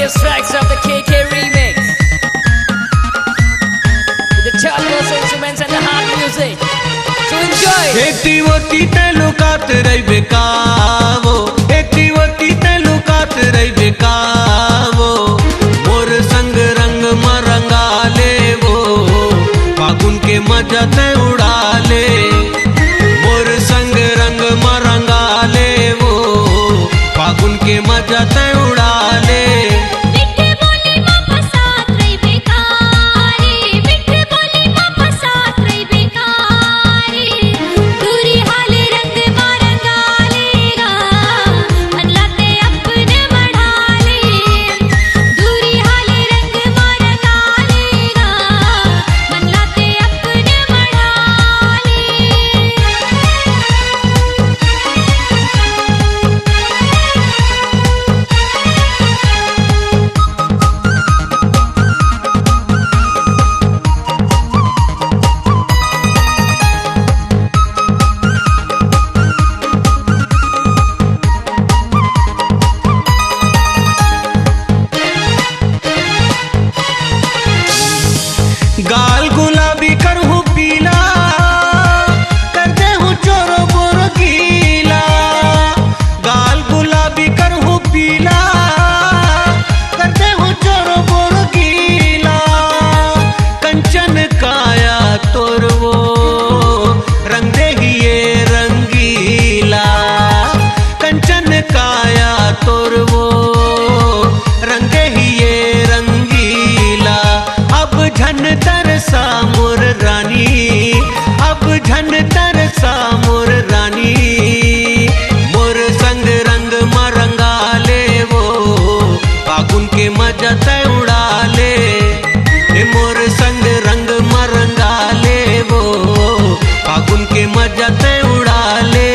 latest tracks of the KK remix with the childless instruments and the hard music. So enjoy. खेती वोती तलुकात रही बेकावो, खेती वोती तलुकात रही बेकावो, मोर संग रंग मरंगा ले वो, फागुन के मजा ते उड़ा ले, मोर संग रंग मरंगा ले वो, फागुन के मजा ते उड़ा ले। गाल गुलाबी करहूँ पीला, करते हूँ चोरो बोरो गीला, गाल गुलाबी करहूँ पीला, करते हूँ चोरो बोरो गीला, कंचन काया तोर वो रंग दे ही ये रंगीला, कंचन काया तोर वो रंग दे ही ये रंगीला। अब झन तरसा मोर रानी, अब झन तरसा मोर रानी, मोर संग रंग मरंगा ले वो, फागुन के मजा ते उड़ा ले, मोर संग रंग मरंगा ले वो, फागुन के मजा ते उड़ा ले।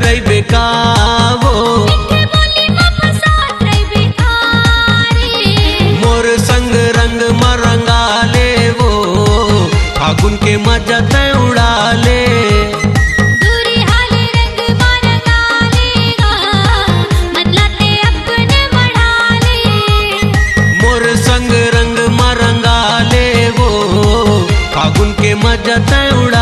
रही बेकावो, मोर संग रंग मरंगा ले वो, फागुन के मजा ते उड़ा ले। मोर संग रंग मरंगा ले वो, फागुन के मजा ते उड़ा